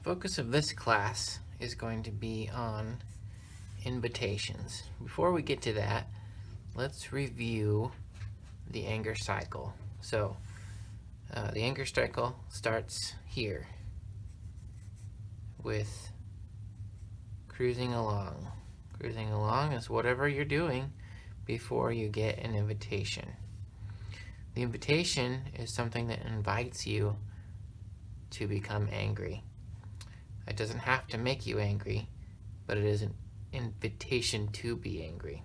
focus of this class is going to be on invitations. Before we get to that, let's review the anger cycle. So, the anger cycle starts here with cruising along. Cruising along is whatever you're doing before you get an invitation. The invitation is something that invites you to become angry. It doesn't have to make you angry, but it is an invitation to be angry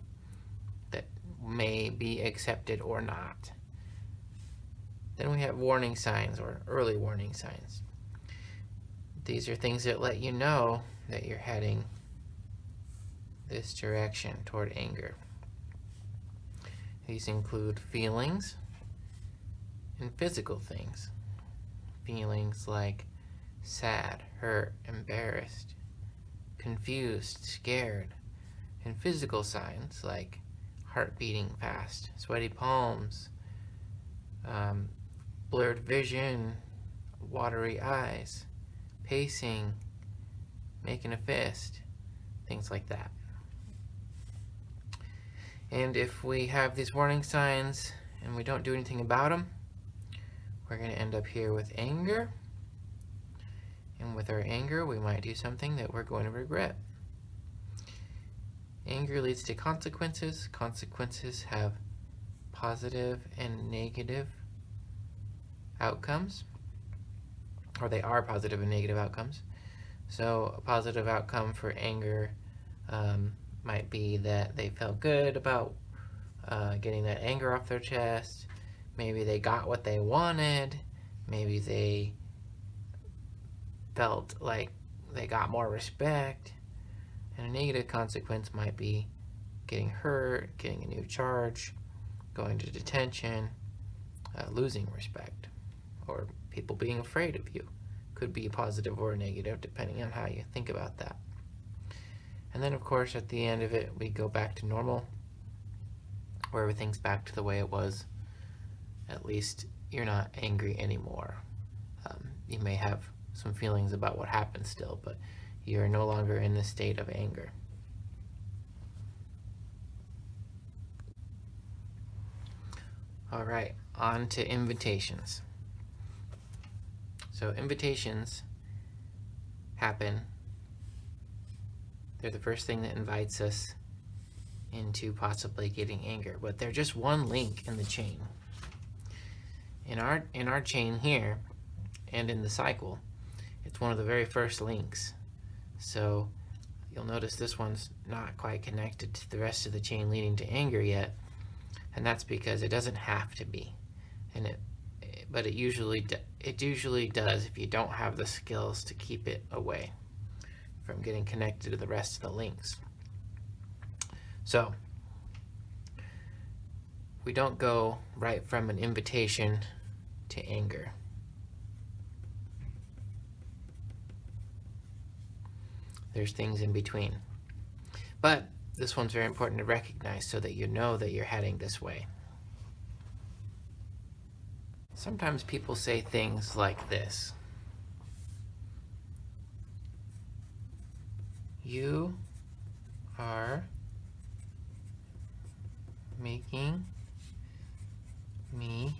that may be accepted or not. Then we have warning signs or early warning signs. These are things that let you know that you're heading this direction toward anger. These include feelings and physical things. Feelings like sad, hurt, embarrassed, confused, scared, and physical signs like heart beating fast, sweaty palms, blurred vision, watery eyes, pacing, making a fist, things like that. And if we have these warning signs and we don't do anything about them, we're going to end up here with anger. And with our anger, we might do something that we're going to regret. Anger leads to consequences. Consequences have positive and negative outcomes, or they are positive and negative outcomes. So a positive outcome for anger might be that they felt good about getting that anger off their chest. Maybe they got what they wanted. Maybe they felt like they got more respect. And a negative consequence might be getting hurt, getting a new charge, going to detention, losing respect, or people being afraid of you. Could be a positive or a negative, depending on how you think about that. And then, of course, at the end of it, we go back to normal, where everything's back to the way it was. At least you're not angry anymore. You may have some feelings about what happened still, but you're no longer in the state of anger. All right, on to invitations. So invitations happen. They're the first thing that invites us into possibly getting anger, but they're just one link in the chain. In our chain here, and in the cycle, it's one of the very first links. So you'll notice this one's not quite connected to the rest of the chain leading to anger yet, and that's because it doesn't have to be. But it usually does if you don't have the skills to keep it away from getting connected to the rest of the links. So we don't go right from an invitation to anger. There's things in between. But this one's very important to recognize so that you know that you're heading this way. Sometimes people say things like this. You are making me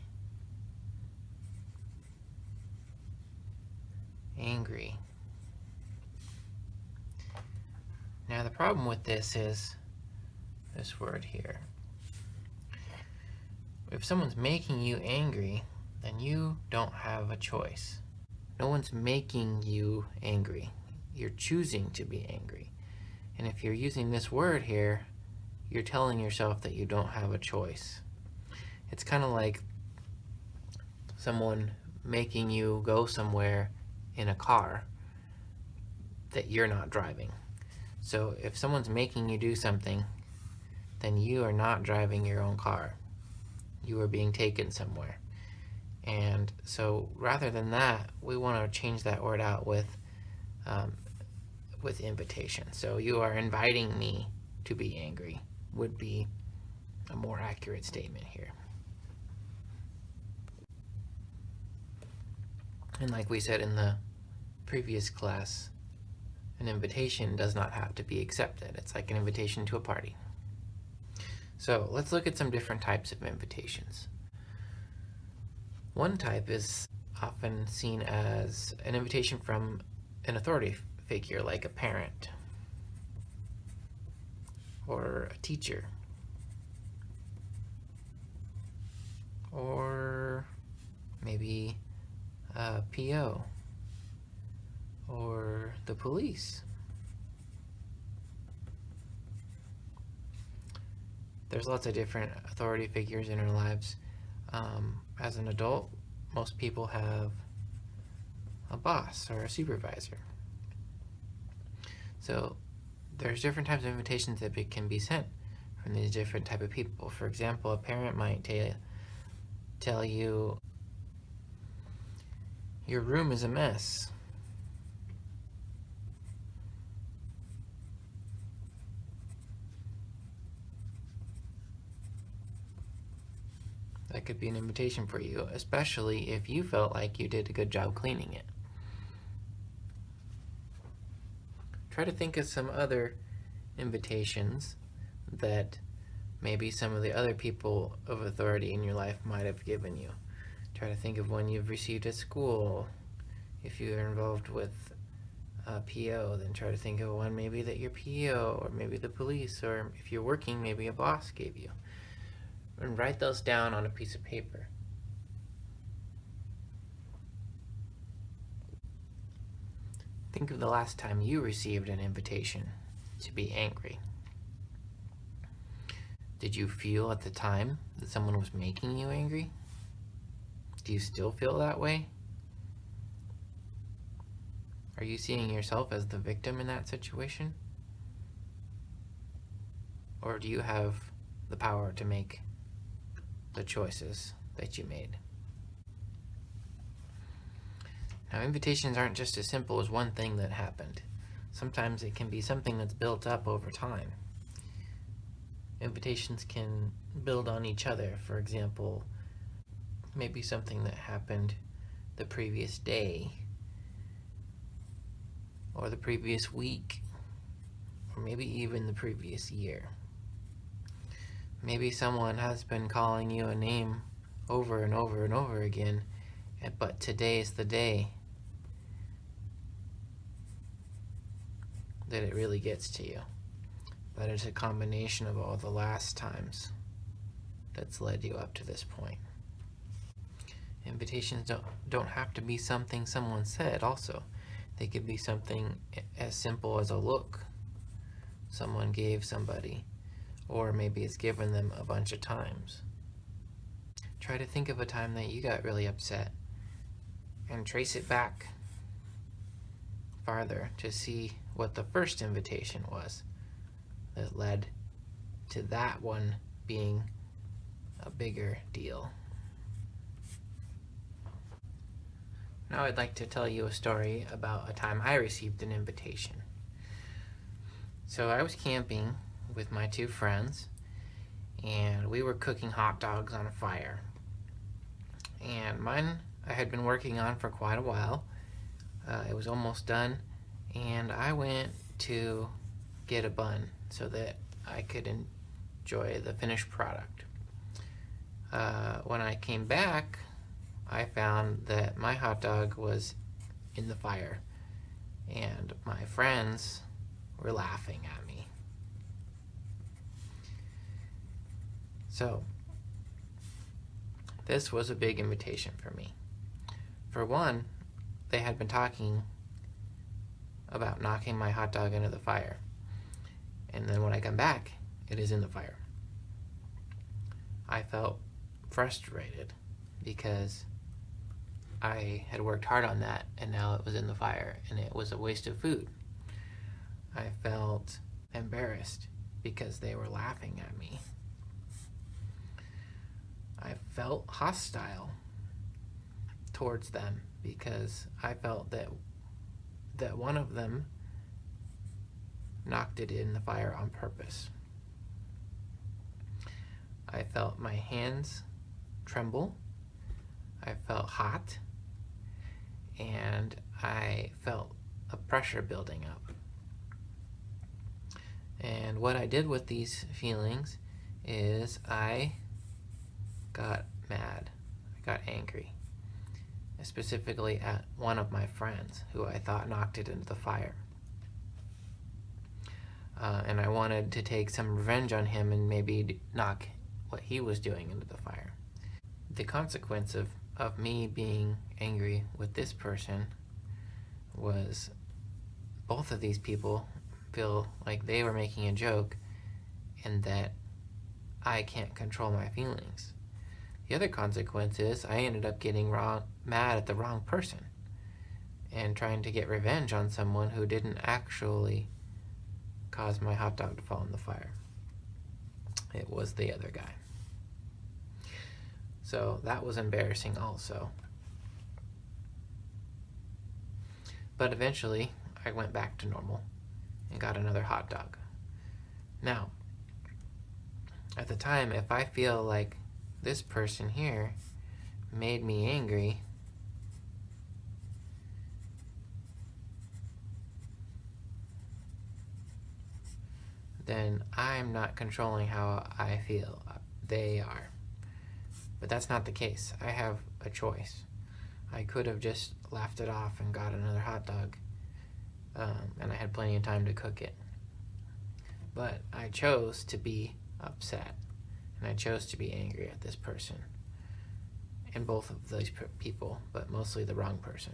angry. Now the problem with this is this word here. If someone's making you angry, then you don't have a choice. No one's making you angry. You're choosing to be angry. And if you're using this word here, you're telling yourself that you don't have a choice. It's kind of like someone making you go somewhere in a car that you're not driving. So if someone's making you do something, then you are not driving your own car. You are being taken somewhere. And so rather than that, we want to change that word out with invitation. So you are inviting me to be angry would be a more accurate statement here. And like we said in the previous class, an invitation does not have to be accepted. It's like an invitation to a party. So let's look at some different types of invitations. One type is often seen as an invitation from an authority figure, like a parent or a teacher or maybe a PO or the police. There's lots of different authority figures in our lives. As an adult, most people have a boss or a supervisor. So there's different types of invitations that can be sent from these different type of people. For example, a parent might tell you, your room is a mess. That could be an invitation for you, especially if you felt like you did a good job cleaning it. Try to think of some other invitations that maybe some of the other people of authority in your life might have given you. Try to think of one you've received at school. If you're involved with a PO, then try to think of one maybe that your PO, or maybe the police, or if you're working, maybe a boss gave you. And write those down on a piece of paper. Think of the last time you received an invitation to be angry. Did you feel at the time that someone was making you angry? Do you still feel that way? Are you seeing yourself as the victim in that situation? Or do you have the power to make the choices that you made? Now, invitations aren't just as simple as one thing that happened. Sometimes it can be something that's built up over time. Invitations can build on each other. For example, maybe something that happened the previous day, or the previous week, or maybe even the previous year. Maybe someone has been calling you a name over and over and over again, but today's the day that it really gets to you. But it's a combination of all the last times that's led you up to this point. Invitations don't have to be something someone said also. They could be something as simple as a look someone gave somebody, or maybe it's given them a bunch of times. Try to think of a time that you got really upset and trace it back farther to see what the first invitation was that led to that one being a bigger deal. Now I'd like to tell you a story about a time I received an invitation. So I was camping with my two friends, and we were cooking hot dogs on a fire. And mine I had been working on for quite a while. It was almost done, and I went to get a bun so that I could enjoy the finished product. When I came back, I found that my hot dog was in the fire, and my friends were laughing at me. So, this was a big invitation for me. For one, they had been talking about knocking my hot dog into the fire. And then when I come back, it is in the fire. I felt frustrated because I had worked hard on that, and now it was in the fire, and it was a waste of food. I felt embarrassed because they were laughing at me. I felt hostile towards them because I felt that one of them knocked it in the fire on purpose. I felt my hands tremble. I felt hot, and I felt pressure building up. And what I did with these feelings is I got mad. I got angry. Specifically at one of my friends who I thought knocked it into the fire. And I wanted to take some revenge on him and maybe knock what he was doing into the fire. The consequence of me being angry with this person was both of these people feel like they were making a joke and that I can't control my feelings. The other consequence is I ended up getting mad at the wrong person and trying to get revenge on someone who didn't actually cause my hot dog to fall in the fire. It was the other guy. So that was embarrassing also. But eventually, I went back to normal and got another hot dog. Now, at the time, if I feel like this person here made me angry, then I'm not controlling how I feel. They are. But that's not the case. I have a choice. I could have just laughed it off and got another hot dog, and I had plenty of time to cook it. But I chose to be upset, and I chose to be angry at this person, and both of those people, but mostly the wrong person.